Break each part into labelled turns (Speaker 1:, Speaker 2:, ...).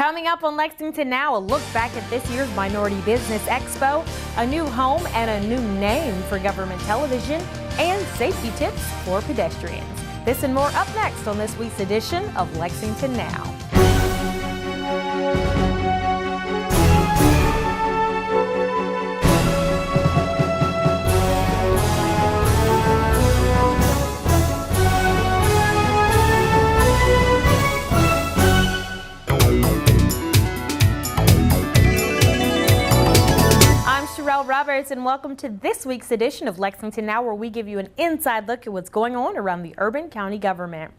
Speaker 1: Coming up on Lexington Now, a look back at this year's Minority Business Expo, a new home and a new name for government television, and safety tips for pedestrians. This and more up next on this week's edition of Lexington Now. Roberts, and welcome to this week's edition of Lexington Now, where we give you an inside look at what's going on around the urban county government.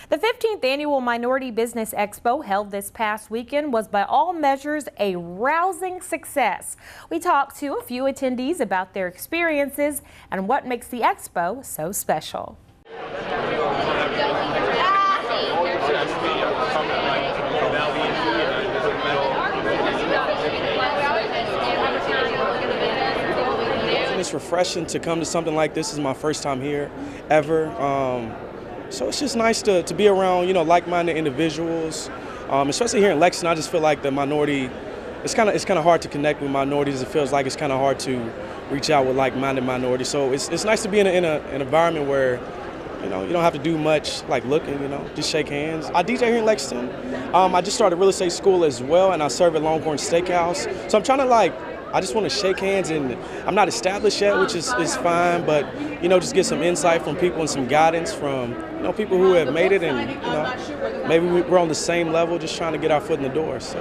Speaker 1: The 15th annual Minority Business Expo, held this past weekend, was by all measures a rousing success. We talked to a few attendees about their experiences and what makes the expo so special.
Speaker 2: It's refreshing to come to something like this. This is my first time here ever. So it's just nice to be around, like-minded individuals. Especially here in Lexington, I just feel like the minority, it's kind of hard to connect with minorities. It feels like it's kind of hard to reach out with like-minded minorities. So it's nice to be in an environment where you don't have to do much like looking, just shake hands. I DJ here in Lexington. I just started real estate school as well, and I serve at Longhorn Steakhouse. So I'm trying to I just want to shake hands, and I'm not established yet, which is fine, but just get some insight from people and some guidance from people who have made it, and maybe we're on the same level, just trying to get our foot in the door. So.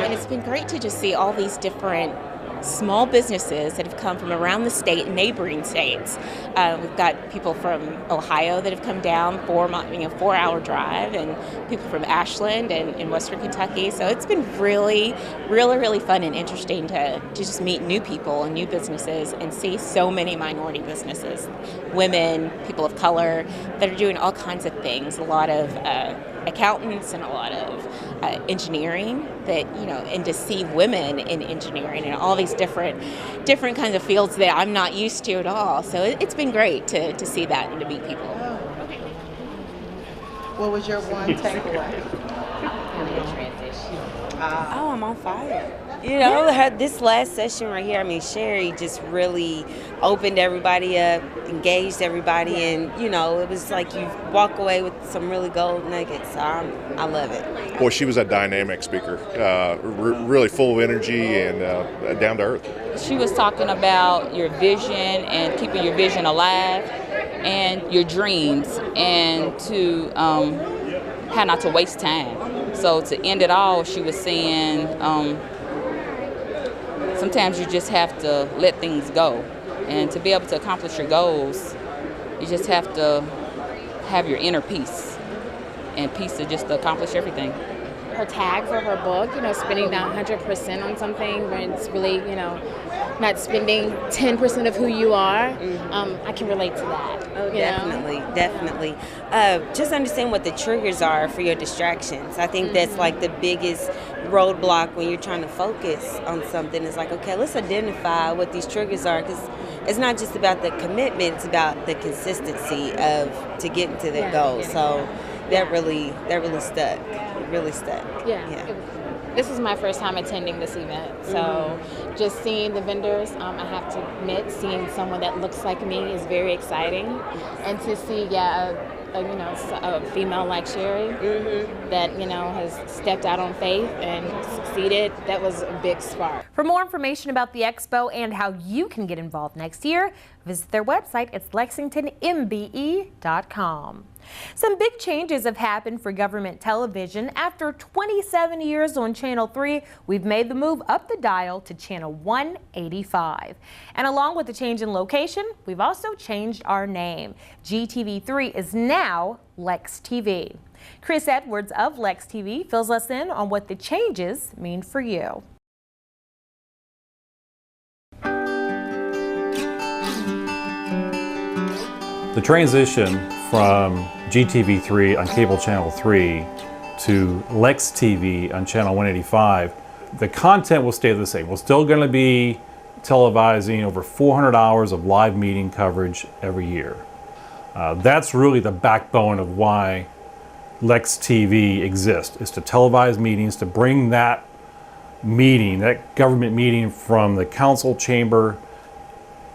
Speaker 3: And it's been great to just see all these different small businesses that have come from around the state and neighboring states. We've got people from Ohio that have come down, 4-hour drive, and people from Ashland and in Western Kentucky. So it's been really, really, really fun and interesting to just meet new people and new businesses and see so many minority businesses, women, people of color that are doing all kinds of things. A lot of accountants and a lot of engineering and to see women in engineering and all these different kinds of fields that I'm not used to at all. So it's been great to see that and to meet people.
Speaker 4: What was your one takeaway?
Speaker 5: Oh, I'm on fire. This last session right here, Sherry just really opened everybody up, engaged everybody, and, it was like you walk away with some really gold nuggets. So I love it.
Speaker 6: Boy, she was a dynamic speaker, really full of energy and down to earth.
Speaker 7: She was talking about your vision and keeping your vision alive and your dreams, and to how not to waste time. So to end it all, she was saying sometimes you just have to let things go. And to be able to accomplish your goals, you just have to have your inner peace and peace to just accomplish everything.
Speaker 8: Her tag for her book, spending down 100% on something when it's really, not spending 10% of who you are, I can relate to that.
Speaker 5: Oh, definitely. Just understand what the triggers are for your distractions. I think that's like the biggest roadblock when you're trying to focus on something. It's like, okay, let's identify what these triggers are, because it's not just about the commitment, it's about the consistency to getting to that goal. So that really stuck. It really stuck.
Speaker 8: Yeah. This is my first time attending this event, so just seeing the vendors, I have to admit, seeing someone that looks like me is very exciting, and to see a female like Sherry that has stepped out on faith and succeeded, that was a big spark.
Speaker 1: For more information about the expo and how you can get involved next year, visit their website. It's lexingtonmbe.com. Some big changes have happened for government television. After 27 years on Channel 3, we've made the move up the dial to Channel 185. And along with the change in location, we've also changed our name. GTV3 is now Lex TV. Chris Edwards of Lex TV fills us in on what the changes mean for you.
Speaker 9: The transition from GTV3 on cable channel 3 to Lex TV on channel 185, the content will stay the same. We're still going to be televising over 400 hours of live meeting coverage every year. That's really the backbone of why Lex TV exists, is to televise meetings, to bring that meeting, that government meeting from the council chamber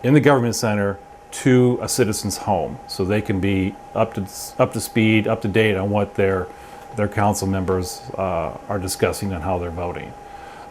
Speaker 9: in the government center to a citizen's home, so they can be up to speed, up to date on what their council members are discussing and how they're voting.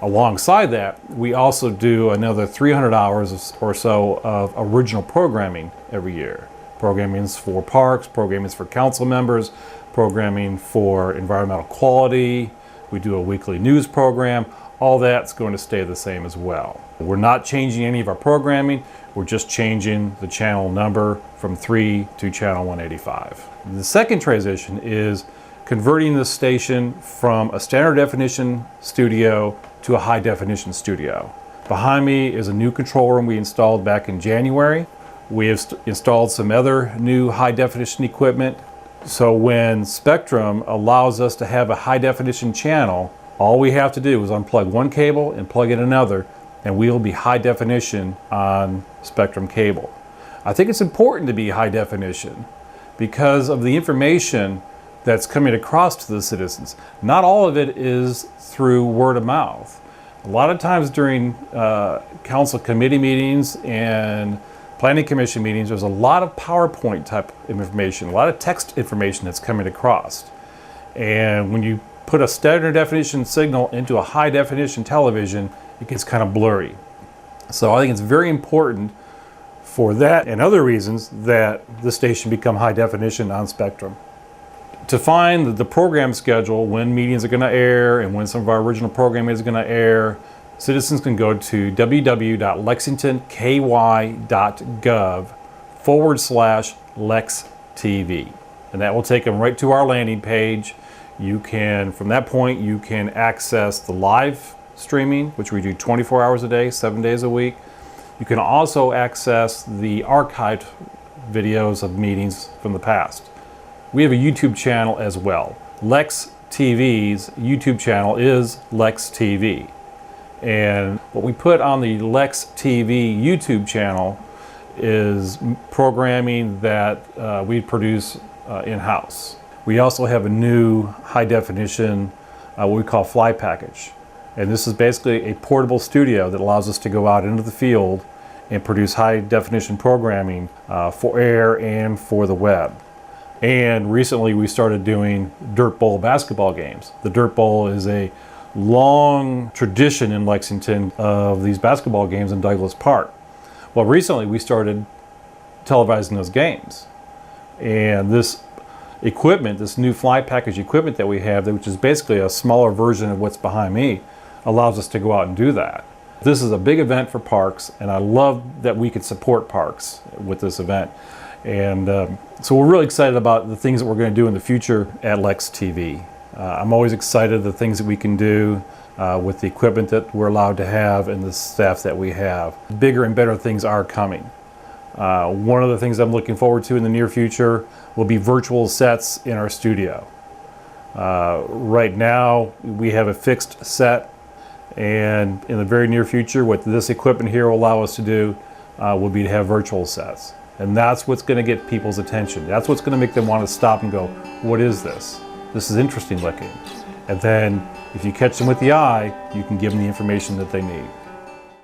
Speaker 9: Alongside that, we also do another 300 hours or so of original programming every year. Programming's for parks, programming's for council members, programming for environmental quality. We do a weekly news program. All that's going to stay the same as well. We're not changing any of our programming. We're just changing the channel number from 3 to channel 185. The second transition is converting the station from a standard definition studio to a high definition studio. Behind me is a new control room we installed back in January. We have installed some other new high definition equipment. So when Spectrum allows us to have a high definition channel, all we have to do is unplug one cable and plug in another, and we'll be high definition on Spectrum cable. I think it's important to be high definition because of the information that's coming across to the citizens. Not all of it is through word of mouth. A lot of times during council committee meetings and planning commission meetings, there's a lot of PowerPoint type of information, a lot of text information that's coming across. And when you put a standard definition signal into a high definition television, it gets kind of blurry. So I think it's very important for that and other reasons that the station become high definition on Spectrum. To find the program schedule, when meetings are going to air and when some of our original programming is going to air, citizens can go to www.lexingtonky.gov/LexTV. And that will take them right to our landing page. You can, from that point, you can access the live streaming, which we do 24 hours a day, 7 days a week. You can also access the archived videos of meetings from the past. We have a YouTube channel as well. Lex TV's YouTube channel is Lex TV. And what we put on the Lex TV YouTube channel is programming that we produce in-house. We also have a new high definition, what we call fly package. And this is basically a portable studio that allows us to go out into the field and produce high definition programming for air and for the web. And recently we started doing Dirt Bowl basketball games. The Dirt Bowl is a long tradition in Lexington of these basketball games in Douglas Park. Well, recently we started televising those games. And this equipment, this new fly package equipment that we have, which is basically a smaller version of what's behind me, allows us to go out and do that. This is a big event for parks, and I love that we could support parks with this event. And so we're really excited about the things that we're going to do in the future at Lex TV. I'm always excited the things that we can do with the equipment that we're allowed to have and the staff that we have. Bigger and better things are coming. One of the things I'm looking forward to in the near future will be virtual sets in our studio. Right now we have a fixed set, and in the very near future what this equipment here will allow us to do will be to have virtual sets. And that's what's going to get people's attention. That's what's going to make them want to stop and go, what is this? This is interesting looking. And then if you catch them with the eye, you can give them the information that they need.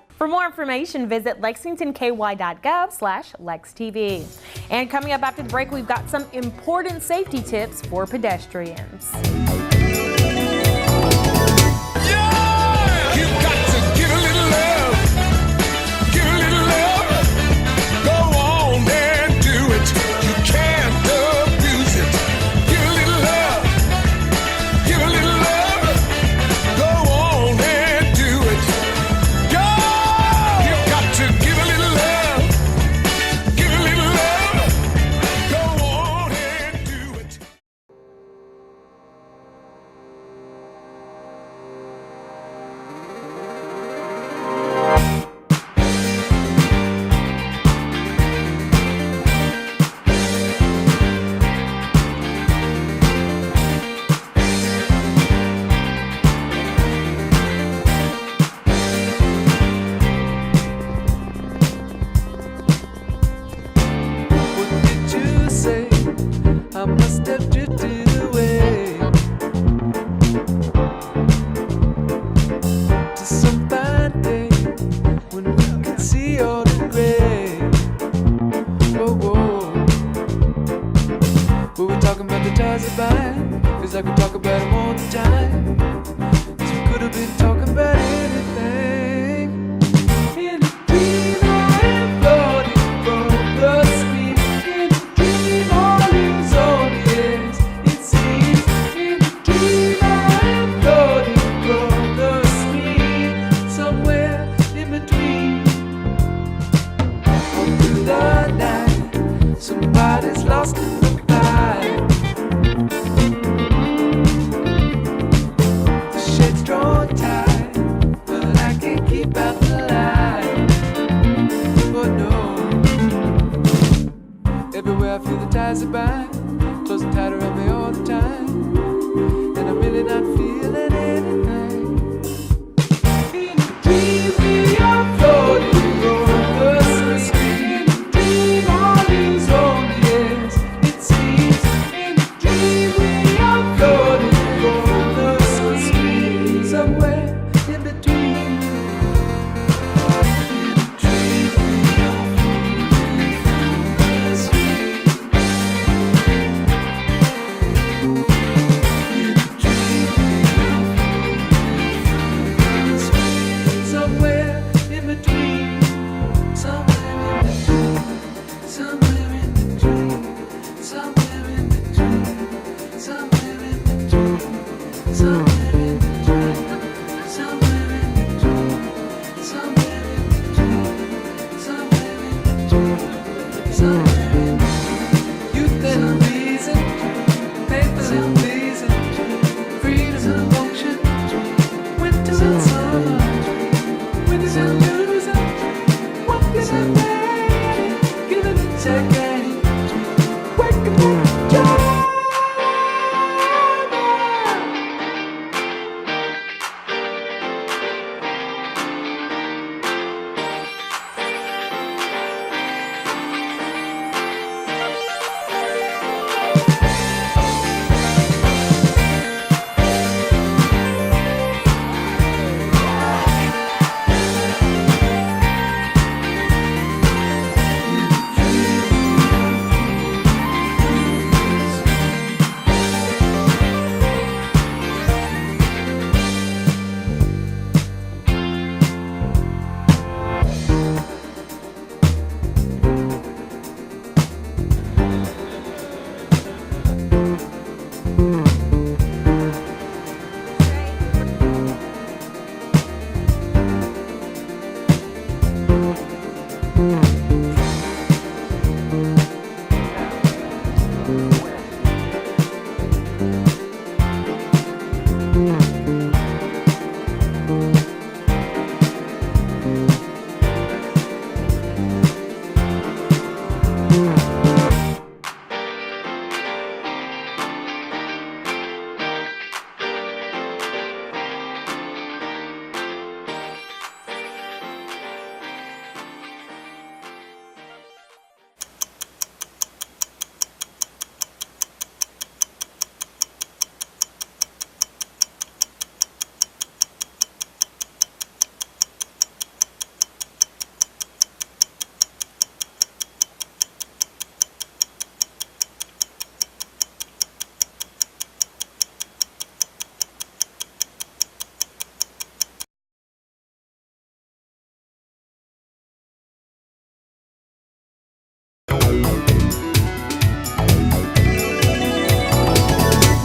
Speaker 1: For more information, visit lexingtonky.gov/LexTV. And coming up after the break, we've got some important safety tips for pedestrians.
Speaker 10: like we talk about them all the time. 'Cause we could have been talking about anything. In a dream, I am floating from the screen. In a dream, all is all yes, it seems. In a dream, I am floating from the screen. Somewhere in between. All through the night, somebody's lost in the light. The shade's drawn tight, but I can't keep out the light. Oh no. Everywhere I feel the ties are bind, closing tighter on me all the time, and I'm really not feeling anything. In a dream, we are floating over the screen. In a dream, all is on yes, it seems. In a dream, we are floating over the screen. Somewhere in between. In a dream, we are floating over the screen. In a dream, we are floating over the screen. Somewhere in between. Somewhere in between. Somewhere in between. Somewhere in between. Somewhere in between. Somewhere in between. Somewhere in between. Somewhere in between. Somewhere in between. Somewhere in between. Youth and reason, papers and reason, freedom and function, winters and summer, winners and losers, walkers and men, giving and taking, waking up, joy.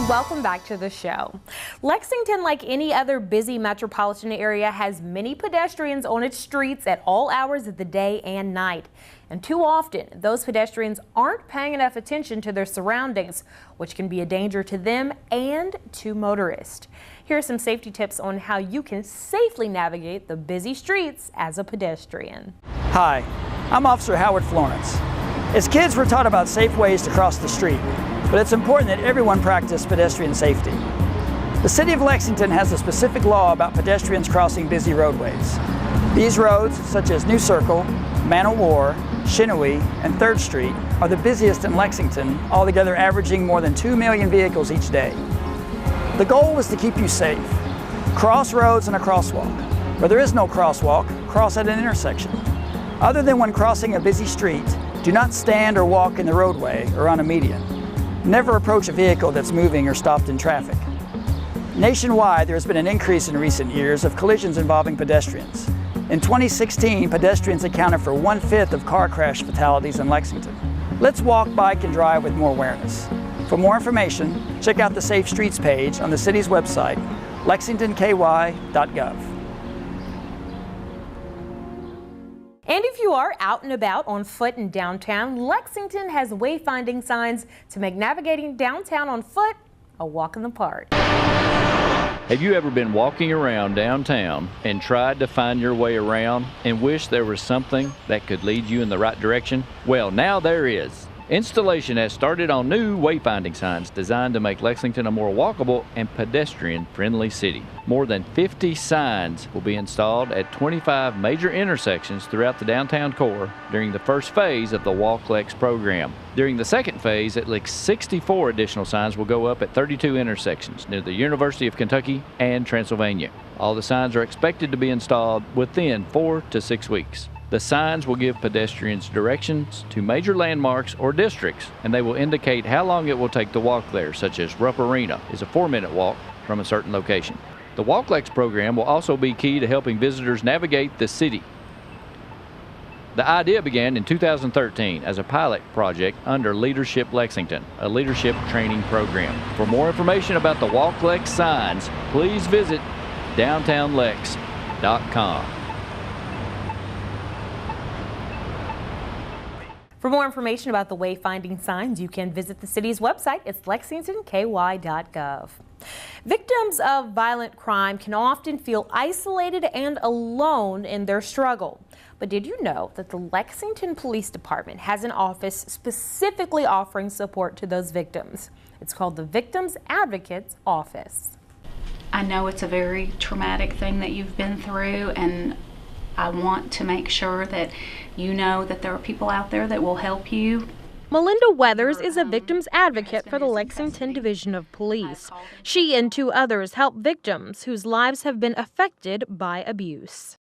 Speaker 1: Welcome back to the show. Lexington, like any other busy metropolitan area, has many pedestrians on its streets at all hours of the day and night. And too often, those pedestrians aren't paying enough attention to their surroundings, which can be a danger to them and to motorists. Here are some safety tips on how you can safely navigate the busy streets as a pedestrian.
Speaker 11: Hi, I'm Officer Howard Florence. As kids, we're taught about safe ways to cross the street, but it's important that everyone practice pedestrian safety. The City of Lexington has a specific law about pedestrians crossing busy roadways. These roads, such as New Circle, Man o' War, Chenoweth, and 3rd Street, are the busiest in Lexington, altogether averaging more than 2 million vehicles each day. The goal was to keep you safe. Cross roads and a crosswalk. Where there is no crosswalk, cross at an intersection. Other than when crossing a busy street, do not stand or walk in the roadway or on a median. Never approach a vehicle that's moving or stopped in traffic. Nationwide, there has been an increase in recent years of collisions involving pedestrians. In 2016, pedestrians accounted for 1/5 of car crash fatalities in Lexington. Let's walk, bike, and drive with more awareness. For more information, check out the Safe Streets page on the city's website, lexingtonky.gov.
Speaker 1: And if you are out and about on foot in downtown, Lexington has wayfinding signs to make navigating downtown on foot a walk in the park.
Speaker 12: Have you ever been walking around downtown and tried to find your way around and wish there was something that could lead you in the right direction? Well, now there is. Installation has started on new wayfinding signs designed to make Lexington a more walkable and pedestrian-friendly city. More than 50 signs will be installed at 25 major intersections throughout the downtown core during the first phase of the Walk Lex program. During the second phase, at least 64 additional signs will go up at 32 intersections near the University of Kentucky and Transylvania. All the signs are expected to be installed within 4 to 6 weeks. The signs will give pedestrians directions to major landmarks or districts, and they will indicate how long it will take to walk there, such as Rupp Arena is a 4-minute walk from a certain location. The WalkLex program will also be key to helping visitors navigate the city. The idea began in 2013 as a pilot project under Leadership Lexington, a leadership training program. For more information about the WalkLex signs, please visit downtownlex.com.
Speaker 1: For more information about the wayfinding signs, you can visit the city's website. It's lexingtonky.gov. Victims of violent crime can often feel isolated and alone in their struggle. But did you know that the Lexington Police Department has an office specifically offering support to those victims? It's called the Victims Advocates Office.
Speaker 13: I know it's a very traumatic thing that you've been through, and I want to make sure that you know that there are people out there that will help you.
Speaker 1: Melinda Weathers is a victims advocate for the Lexington Division of Police. She and 2 others help victims whose lives have been affected by abuse.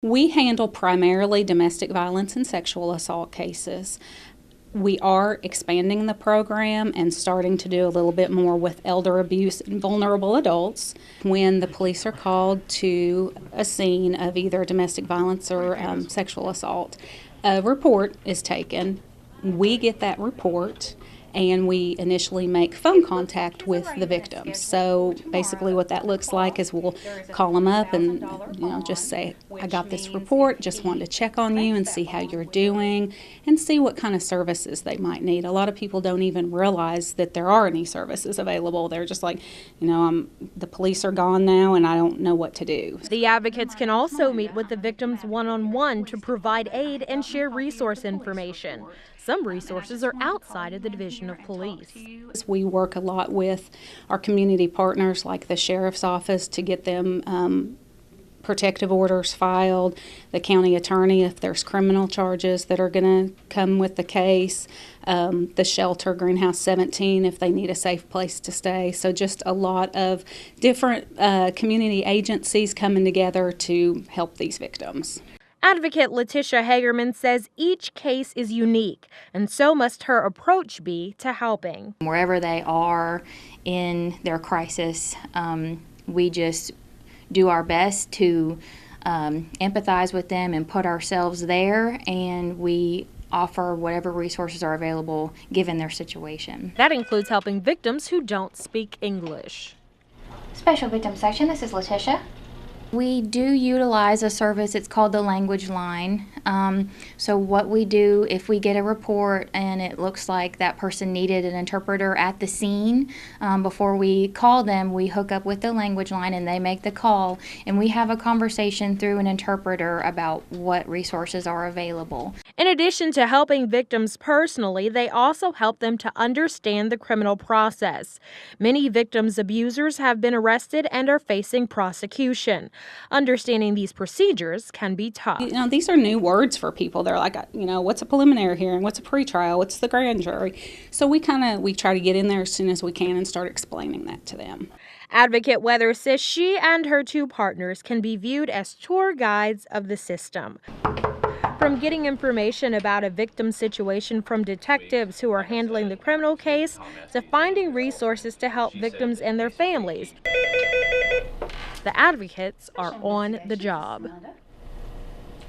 Speaker 13: We handle primarily domestic violence and sexual assault cases. We are expanding the program and starting to do a little bit more with elder abuse and vulnerable adults. When the police are called to a scene of either domestic violence or sexual assault, a report is taken. We get that report and we initially make phone contact with the victims. So basically what that looks like is we'll call them up and just say, I got this report, just wanted to check on you and see how you're doing and see what kind of services they might need. A lot of people don't even realize that there are any services available. They're just like, the police are gone now and I don't know what to do.
Speaker 1: The advocates can also meet with the victims one-on-one to provide aid and share resource information. Some resources are outside of the Division of Police.
Speaker 13: We work a lot with our community partners like the Sheriff's Office to get them protective orders filed, the county attorney if there's criminal charges that are going to come with the case, the shelter, Greenhouse 17, if they need a safe place to stay. So just a lot of different community agencies coming together to help these victims.
Speaker 1: Advocate Letitia Hagerman says each case is unique, and so must her approach be to helping.
Speaker 14: Wherever they are in their crisis, we just do our best to empathize with them and put ourselves there, and we offer whatever resources are available given their situation.
Speaker 1: That includes helping victims who don't speak English.
Speaker 15: Special Victim Section, this is Letitia.
Speaker 14: We do utilize a service, it's called the Language Line. So what we do, if we get a report and it looks like that person needed an interpreter at the scene, before we call them, we hook up with the Language Line and they make the call, and we have a conversation through an interpreter about what resources are available.
Speaker 1: In addition to helping victims personally, they also help them to understand the criminal process. Many victims' abusers have been arrested and are facing prosecution. Understanding these procedures can be tough.
Speaker 13: These are new words for people. They're like, what's a preliminary hearing? What's a pretrial? What's the grand jury? So we try to get in there as soon as we can and start explaining that to them.
Speaker 1: Advocate Weathers says she and her 2 partners can be viewed as tour guides of the system. For From getting information about a victim situation from detectives who are handling the criminal case to finding resources to help victims and their families, the advocates are on the job.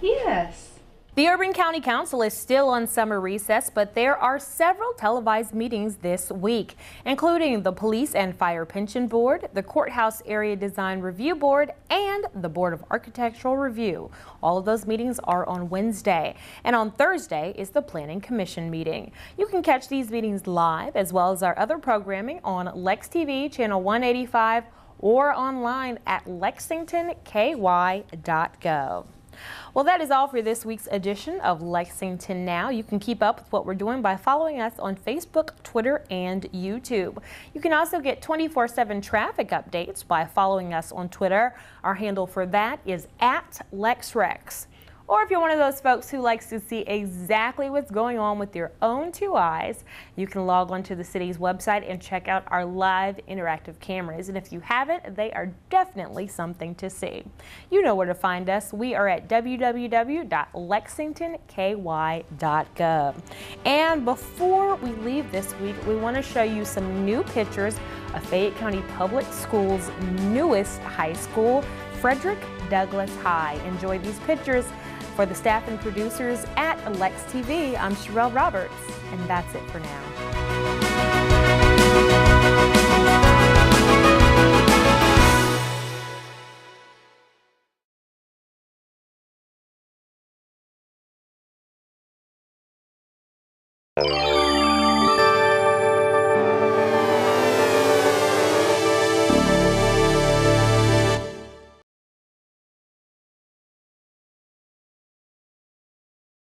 Speaker 16: Yes.
Speaker 1: The Urban County Council is still on summer recess, but there are several televised meetings this week, including the Police and Fire Pension Board, the Courthouse Area Design Review Board, and the Board of Architectural Review. All of those meetings are on Wednesday, and on Thursday is the Planning Commission meeting. You can catch these meetings live as well as our other programming on Lex TV, channel 185, or online at lexingtonky.gov. Well, that is all for this week's edition of Lexington Now. You can keep up with what we're doing by following us on Facebook, Twitter, and YouTube. You can also get 24/7 traffic updates by following us on Twitter. Our handle for that is @LexRex. Or if you're one of those folks who likes to see exactly what's going on with your own two eyes, you can log on to the city's website and check out our live interactive cameras. And if you haven't, they are definitely something to see. You know where to find us. We are at www.lexingtonky.gov. And before we leave this week, we want to show you some new pictures of Fayette County Public Schools' newest high school, Frederick Douglass High. Enjoy these pictures. For the staff and producers at Lex TV, I'm Sherelle Roberts, and that's it for now.